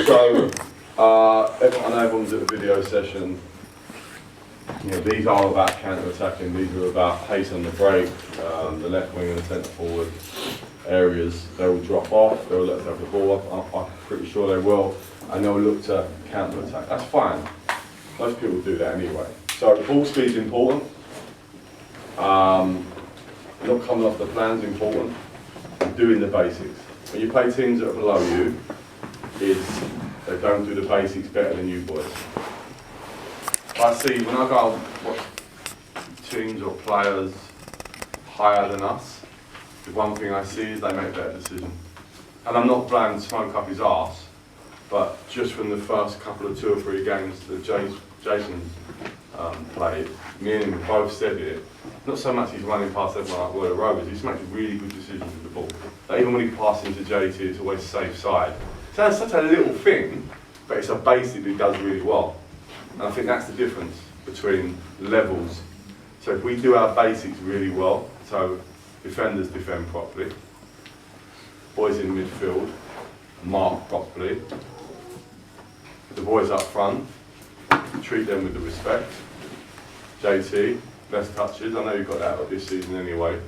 So, I know everyone's at the video session. You know, these are about counter-attacking, these are about pace on the break, the left wing and the centre forward areas, they will drop off, they'll let us have the ball, I'm pretty sure they will, and they'll look to counter-attack. That's fine, most people do that anyway. So ball speed's important, not coming off the plan's important, and doing the basics. When you play teams that are below you, they don't do the basics better than you boys. I see, when I go watch teams or players higher than us, the one thing I see is they make a better decision. And I'm not blowing smoke up his arse, but just from the first couple of 2 or 3 games that Jason's played, me and him both said it, not so much he's running past everyone like Royal Rovers, he's making really good decisions with the ball. Like even when he passes into JT, it's always safe side. So that's such a little thing, but it's a basic that he does really well. And I think that's the difference between levels. So if we do our basics really well, so defenders defend properly, boys in midfield mark properly, the boys up front treat them with the respect. JT, less touches, I know you've got that this season anyway.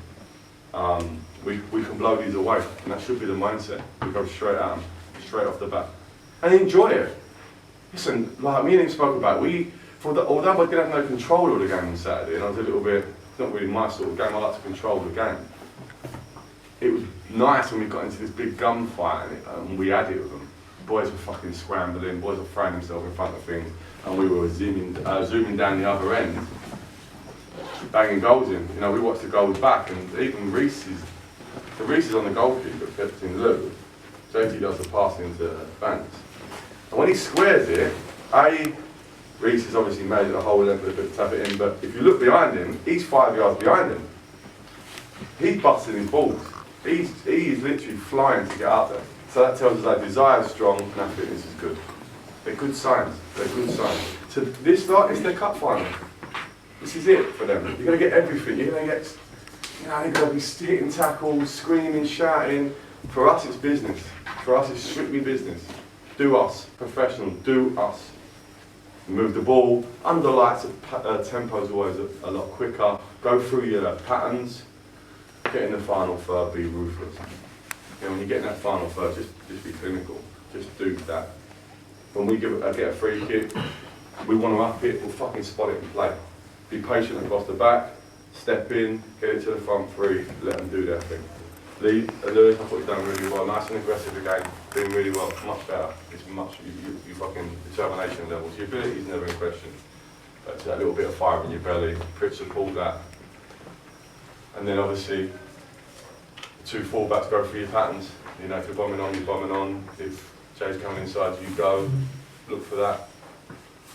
We can blow these away, and that should be the mindset. We go straight at them, straight off the bat, and enjoy it. Listen, like me and him spoke about, although I didn't have no control of the game on Saturday, and I was a little bit, it's not really my sort of game, I like to control the game. It was nice when we got into this big gunfight and we had it with them. Boys were fucking scrambling, boys were throwing themselves in front of things, and we were zooming down the other end, banging goals in. You know, we watched the goals back, and even Reese's on the goalkeeper, kept in Lou. JT does the passing into Banks. And when he squares it, Reece has obviously made it a whole length of it to tap it in, but if you look behind him, he's 5 yards behind him. He's busting his balls. He is literally flying to get out there. So that tells us our desire is strong and our fitness is good. They're good signs. They're good signs. So this start is their cup final. This is it for them. You're going to get everything. You're going to get, they're going to be hitting tackles, screaming, shouting. For us, it's business. For us, it's strictly business. Do us, professional, do us. Move the ball, under lights, tempo's always a lot quicker. Go through your patterns, get in the final third, be ruthless. When you get in that final third, just be clinical, just do that. When we get a free kick, we want to up it, we'll fucking spot it and play. Be patient across the back, step in, get it to the front three, let them do their thing. Lewis, I thought you've done really well, nice and aggressive again, doing really well, much better. It's much, you fucking determination levels. Your ability is never in question. But that little bit of fire in your belly, Pritchard pulled that. And then obviously, the 2 fullbacks go through your patterns. You know, if you're bombing on, you're bombing on. If Jay's coming inside, you go, look for that.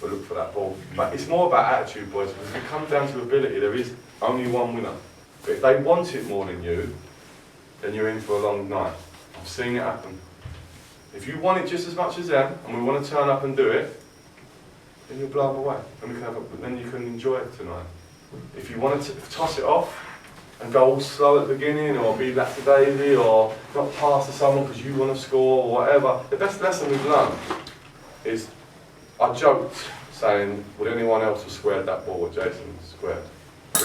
Or look for that ball. But it's more about attitude, boys, because if it comes down to ability, there is only one winner. But if they want it more than you, then you're in for a long night. I've seen it happen. If you want it just as much as them, and we want to turn up and do it, then you'll blow them away, and then you can enjoy it tonight. If you want to toss it off and go all slow at the beginning, or be lackadaisy, or not pass to someone because you want to score, or whatever, the best lesson we've learned is, I joked saying, would anyone else have squared that ball what Jason squared?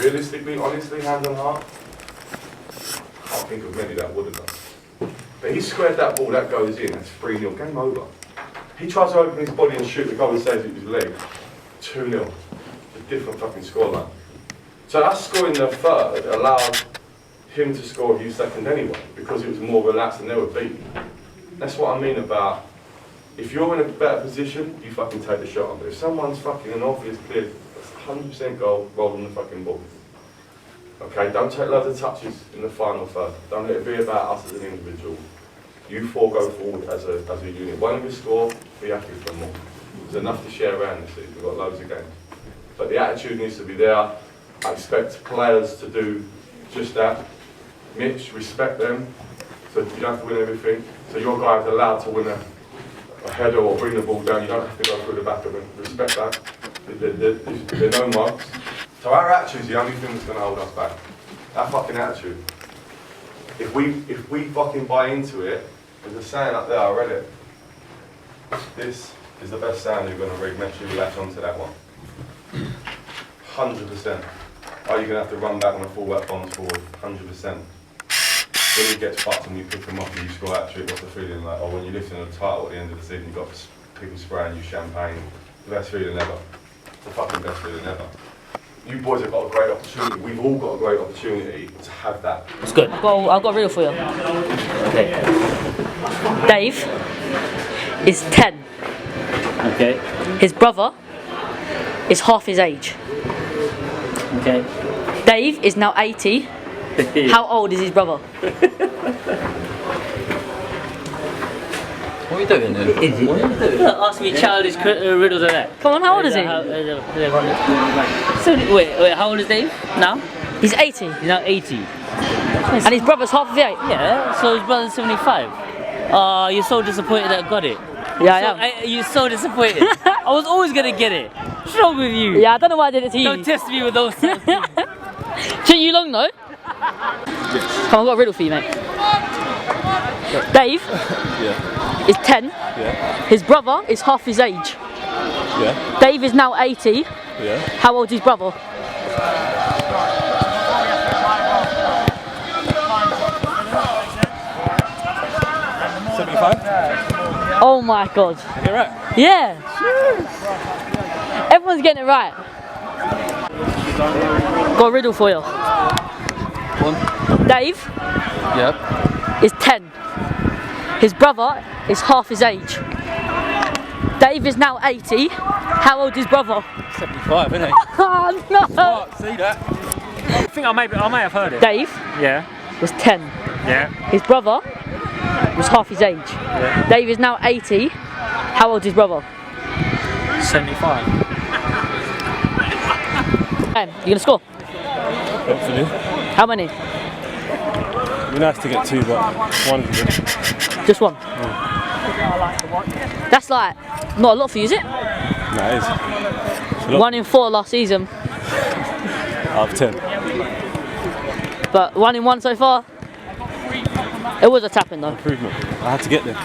Realistically, honestly, hand on heart, I can't think of many that would have done. But he squared that ball, that goes in, that's 3-0, game over. He tries to open his body and shoot the goal and saves it with his leg. 2-0. It's a different fucking scoreline. So us scoring the third allowed him to score a few second anyway, because it was more relaxed and they were beaten. That's what I mean about, if you're in a better position, you fucking take the shot on. But if someone's fucking an obvious clear, that's 100% goal, roll on the fucking ball. Okay, don't take loads of touches in the final third. Don't let it be about us as an individual. You 4 go forward as a unit. One of you score, be happy for more. There's enough to share around this season. We've got loads of games. But the attitude needs to be there. I expect players to do just that. Mitch, respect them. So you don't have to win everything. So your guy is allowed to win a header or bring the ball down. You don't have to go through the back of it. Respect that. There are no mugs. So our attitude is the only thing that's going to hold us back. Our fucking attitude. If we fucking buy into it, there's a saying up there, I read it. This is the best sound you're going to rig. Make sure you latch onto that one. 100%. Oh, you're going to have to run back when a fullback bombs forward. 100%. When he gets fucked and you pick him up and you score that trick, what's the feeling like? Or when you're lifting a title at the end of the season, you've got people spraying you champagne. The best feeling ever. The fucking best feeling ever. You boys have got a great opportunity. We've all got a great opportunity to have that. It's good. I've got a riddle for you. Okay. Dave is 10. Okay. His brother is half his age. Okay. Dave is now 80. How old is his brother? What are you doing then? Ask me childish riddles like that. Come on, how old is he? So, wait, how old is Dave now? He's 80. He's now 80. And his brother's half of the age. Yeah, so his brother's 75. You're so disappointed that I got it. Yeah, I am. You're so disappointed. I was always gonna get it. What's wrong with you? Yeah, I don't know why I did it to you. Don't test me with those things. Took you long though? Come on, I've got a riddle for you, mate. Dave is 10. Yeah. His brother is half his age. Yeah. Dave is now 80. Yeah. How old is his brother? Oh my god. You're right. Yeah. Everyone's getting it right. Got a riddle for you. One. Dave Yep. is 10. His brother is half his age. Dave is now 80. How old is his brother? 75, isn't he? Oh no! Oh, see that? I think I may have heard it. Dave Yeah. was 10. Yeah. His brother was half his age. Yeah. Dave is now 80. How old is his brother? 75. You gonna score? Hopefully. How many? It'd be nice to get 2, but 1's good. Just one. That's like not a lot for you, is it? No, it is. It's a lot. 1 in 4 last season, Out of 10. but 1 in 1 so far. It was a tap-in though. Improvement. I had to get there.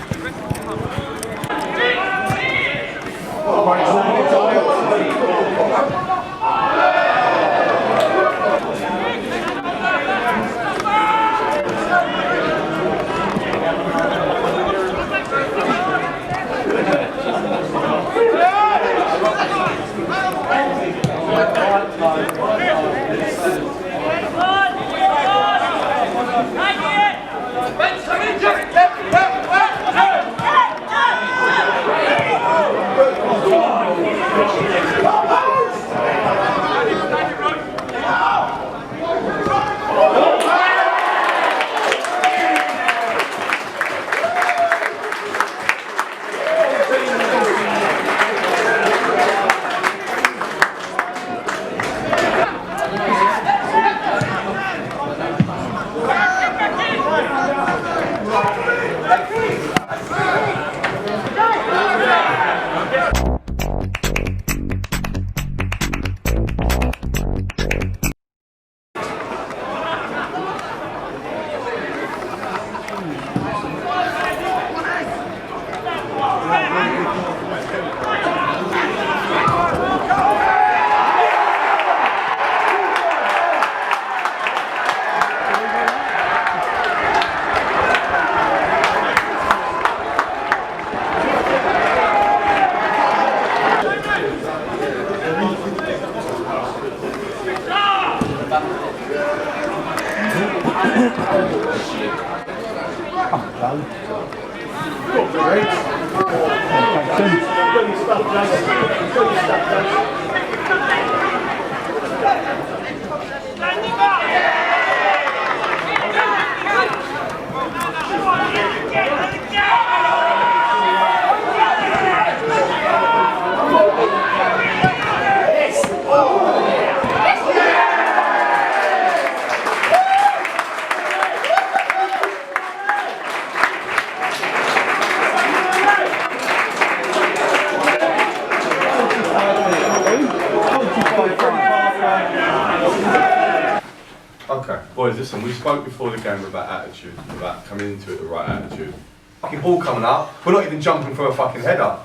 Okay, boys, listen, we spoke before the game about attitude, about coming into it the right attitude. Fucking ball coming up, we're not even jumping for a fucking header.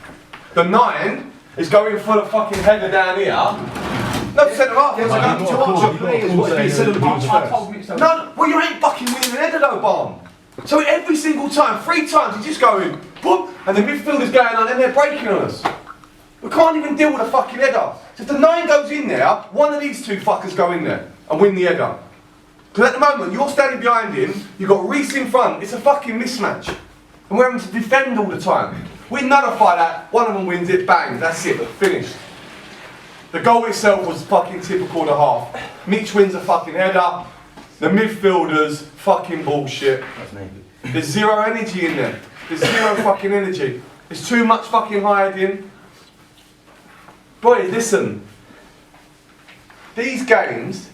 The 9 is going for the fucking header down here. No, centre half. No, well, you ain't fucking winning an header though, Barn. So every single time, 3 times, he's just going, whoop, and the midfielder's going on and they're breaking on us. We can't even deal with a fucking header. So if the 9 goes in there, one of these 2 fuckers go in there and win the header. Because at the moment, you're standing behind him, you've got Reece in front, it's a fucking mismatch. And we're having to defend all the time. We nullify that, one of them wins it, bang, that's it, finished. The goal itself was fucking typical of the half. Mitch wins a fucking header, the midfielders, fucking bullshit. There's zero energy in there. There's zero fucking energy. There's too much fucking hiding. Boy, listen. These games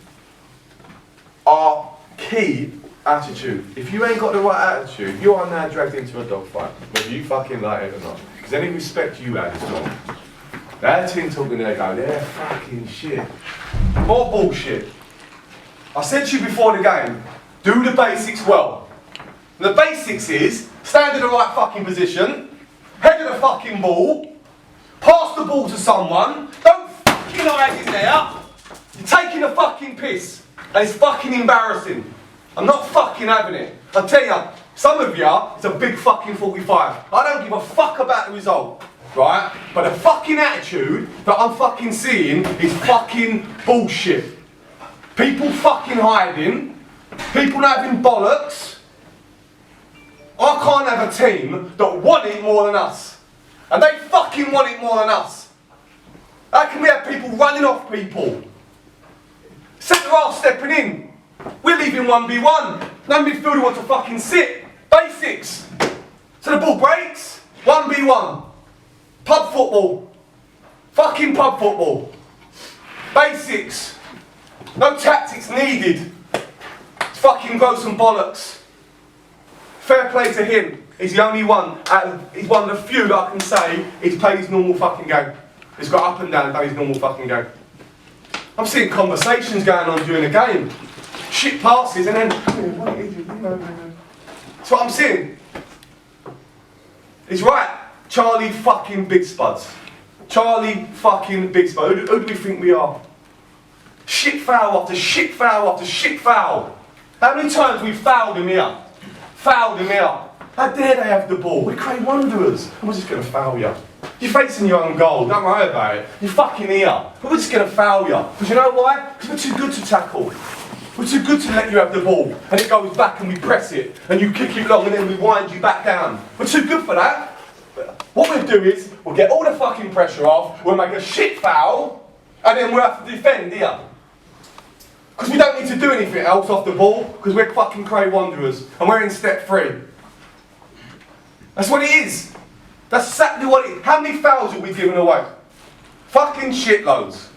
are key attitude. If you ain't got the right attitude, you are now dragged into a dogfight, whether you fucking like it or not. Because any respect you had is gone. That team talking there go, they're fucking shit. More bullshit. I said to you before the game, do the basics well. And the basics is, stand in the right fucking position, head of the fucking ball, pass the ball to someone, don't fucking hide in there. You're taking a fucking piss. And it's fucking embarrassing. I'm not fucking having it. I tell you, some of you, it's a big fucking 45. I don't give a fuck about the result, right? But the fucking attitude that I'm fucking seeing is fucking bullshit. People fucking hiding, people not having bollocks. I can't have a team that want it more than us. And they fucking want it more than us. How can we have people running off people? Centre half stepping in. We're leaving 1v1. No midfielder wants to fucking sit. Basics. So the ball breaks. 1v1. Pub football. Fucking pub football. Basics. No tactics needed. Fucking gross and bollocks. Fair play to him. He's the only one. He's one of the few that I can say he's played his normal fucking game. He's got up and down and done his normal fucking game. I'm seeing conversations going on during the game. Shit passes and then... That's what I'm seeing. He's right. Charlie fucking Big Spuds. Charlie fucking Big Spuds. Who do we think we are? Shit foul after shit foul after shit foul. How many times we fouled him here? Fouled him here. How dare they have the ball? We're Cray Wanderers. And we're just going to foul you. You're facing your own goal, don't worry about it. You're fucking here. But we're just going to foul you. Because you know why? Because we're too good to tackle. We're too good to let you have the ball. And it goes back and we press it. And you kick it long and then we wind you back down. We're too good for that. What we'll do is, we'll get all the fucking pressure off, we'll make a shit foul, and then we'll have to defend here. Because we don't need to do anything else off the ball, because we're fucking Cray Wanderers, and we're in step 3. That's what it is. That's exactly what it is. How many fouls have we given away? Fucking shitloads.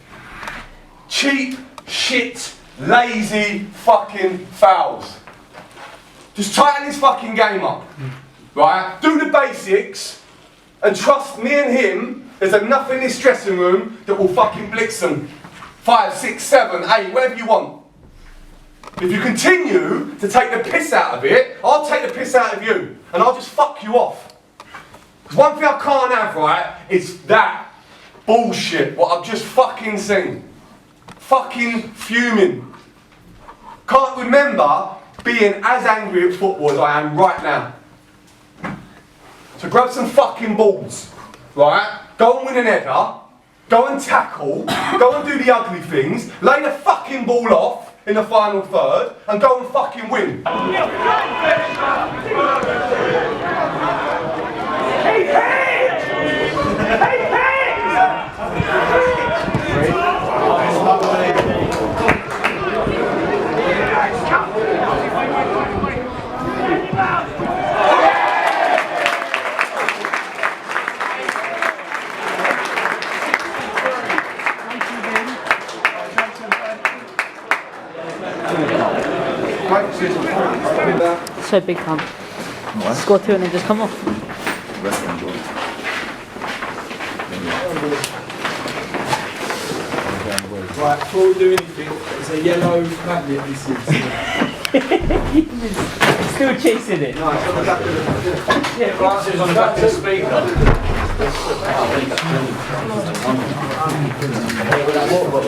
Cheap, shit, lazy fucking fouls. Just tighten this fucking game up. Right? Do the basics, and trust me and him, there's enough in this dressing room that will fucking blitz them. 5, 6, 7, 8, whatever you want. If you continue to take the piss out of it, I'll take the piss out of you. And I'll just fuck you off. Because one thing I can't have, right, is that bullshit, what I've just fucking seen. Fucking fuming. Can't remember being as angry at football as I am right now. So grab some fucking balls, right? Go and win an header. Go and tackle, go and do the ugly things, lay the fucking ball off in the final third, and go and fucking win. So big time. Score 2 and then just come off. Right, before we do anything, it's a yellow magnet this is. Still chasing it. No, it's on the back of the... Yeah, right, it's on the back of the speaker. Let's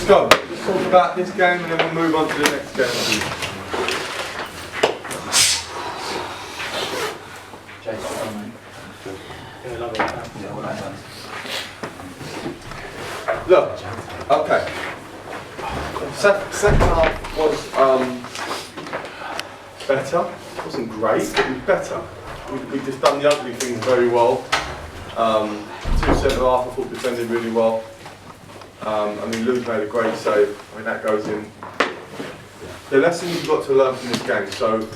go. Let's talk about this game and then we'll move on to the next game. Look, okay. Second half was better. It wasn't great, but it was better. We just done the ugly things very well. Two centre half, I thought defended really well. I mean, Lou's made a great save. I mean, that goes in. The lesson you've got to learn from this game. So,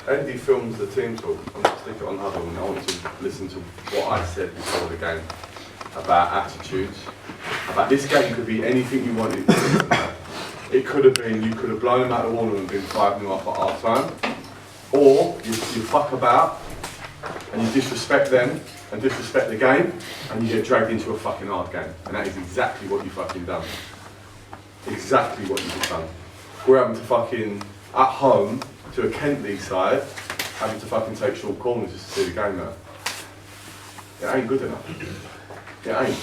Andy films the team talk. I'm going to stick it on Huddle, and I want to listen to what I said before the game about attitudes. About this game could be anything you wanted. It could have been, you could have blown them out of the water and been 5-0 up at half time. Or you fuck about and you disrespect them and disrespect the game and you get dragged into a fucking hard game. And that is exactly what you fucking done. Exactly what you've done. We're having to fucking, at home, to a Kent League side, having to fucking take short corners just to see the game out. It ain't good enough. It ain't.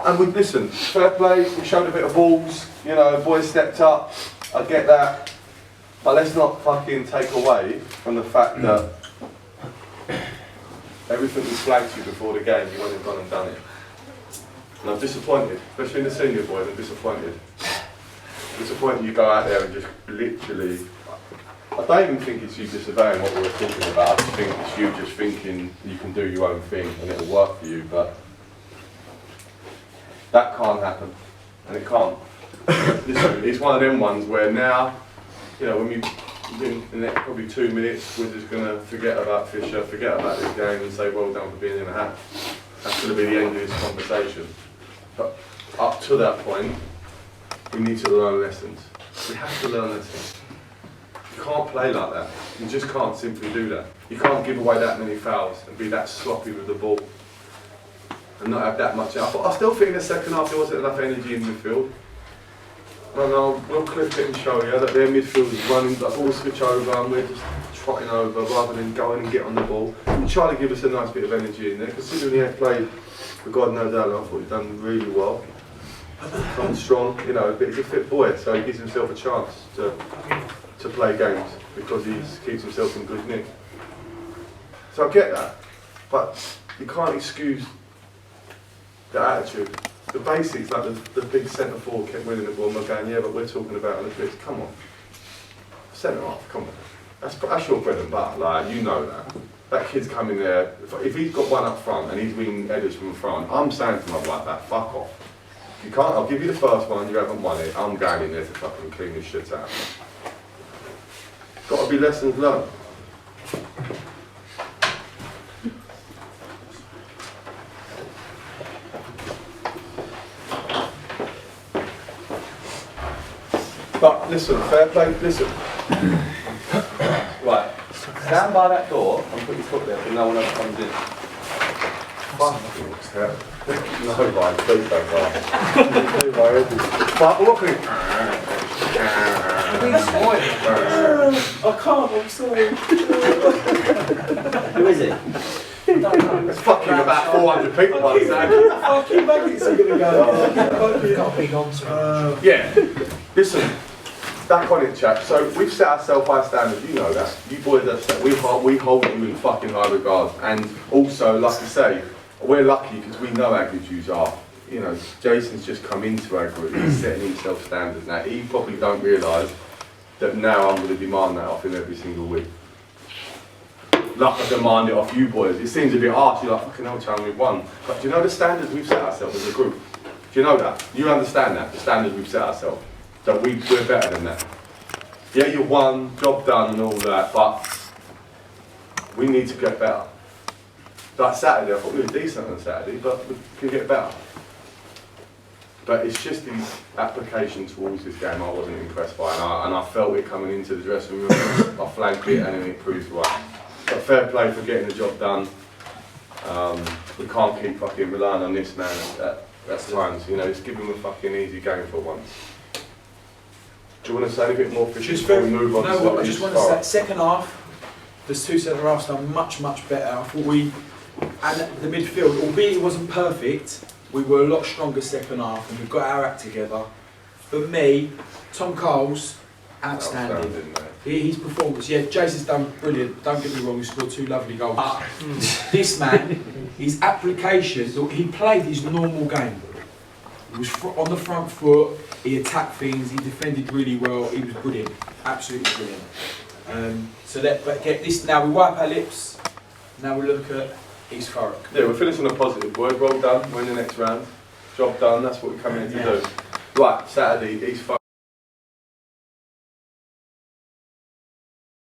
And we listen, fair play, we showed a bit of balls, you know, boys stepped up, I get that. But let's not fucking take away from the fact that everything we flagged you before the game, you went and gone and done it. And I'm disappointed, especially in the senior boys, I'm disappointed. Disappointed you go out there and just literally, I don't even think it's you disobeying what we were talking about, I just think it's you just thinking you can do your own thing and it'll work for you, but that can't happen, and it can't. Listen, it's one of them ones where now, you know, when we in the next probably 2 minutes, we're just going to forget about Fisher, forget about this game and say well done for being in a hat. That's going to be the end of this conversation. But up to that point, we need to learn lessons. We have to learn lessons. You can't play like that. You just can't simply do that. You can't give away that many fouls and be that sloppy with the ball and not have that much. I still think in the second half there wasn't enough energy in midfield. I know, we'll clip it and show you that their midfield is running, like all switch over and we're just trotting over rather than going and get on the ball. And try to give us a nice bit of energy in there. Considering he had played for God knows how long, I thought he'd done really well. Come strong, you know, but he's a fit boy, so he gives himself a chance to play games because he keeps himself in good nick. So I get that, but you can't excuse the attitude. The basics, like the big centre forward kept winning the ball and we're going, yeah, but we're talking about on the pitch, come on. Centre half, come on. That's your bread and butter, like, you know that. That kid's coming there, if he's got one up front and he's winning headers from the front, I'm saying to him like that, fuck off. You can't, I'll give you the first one, you haven't won it, I'm going in there to fucking clean this shit out. Got to be lessons learned. But listen, fair play, listen. Right, stand by that door and put your foot there so no one else comes in. No, right, please don't go. But walking. I can't, I'm sorry. Who is it? There's fucking about 400 people by the sound. Fucking maggots are going to go. You've got a big answer. Yeah, listen. Back on it, chap. So we've set ourselves high standards. You know that. You boys have set. We hold you in fucking high regard. And also, like I say, we're lucky because we know how good you are. You know, Jason's just come into our group. He's setting himself standards now. He probably don't realise that now I'm going to demand that off him every single week. Like I demand it off you boys. It seems a bit harsh. You're like, fucking hell, Chan, we've won. But do you know the standards we've set ourselves as a group? Do you know that? You understand that? The standards we've set ourselves. So we're better than that. Yeah, you won, job done and all that, but we need to get better. Like Saturday, I thought we were decent on Saturday, but we can get better. But it's just these application towards this game I wasn't impressed by, and I felt it coming into the dressing room. I flanked it and then it proved right. But fair play for getting the job done. we can't keep fucking relying on this man at times, you know, just give him a fucking easy game for once. Do you want to say anything more, Fisher, Just before very, we move on no, to what I the just want start? to say, second half, there's two centre halves done much better. I thought and the midfield, albeit it wasn't perfect, we were a lot stronger second half, and we've got our act together. For me, Tom Cole's outstanding. His performance, yeah, Jason's done brilliant. Don't get me wrong, he scored 2 lovely goals. This man, his application, he played his normal game. He was on the front foot, he attacked things, he defended really well, he was brilliant, absolutely brilliant. But get this, now we wipe our lips, now we look at East Thurrock. Yeah, we're finishing on a positive, boys. Well done, we're in the next round. Job done, that's what we're coming in to do. Right, Saturday, East Thurrock.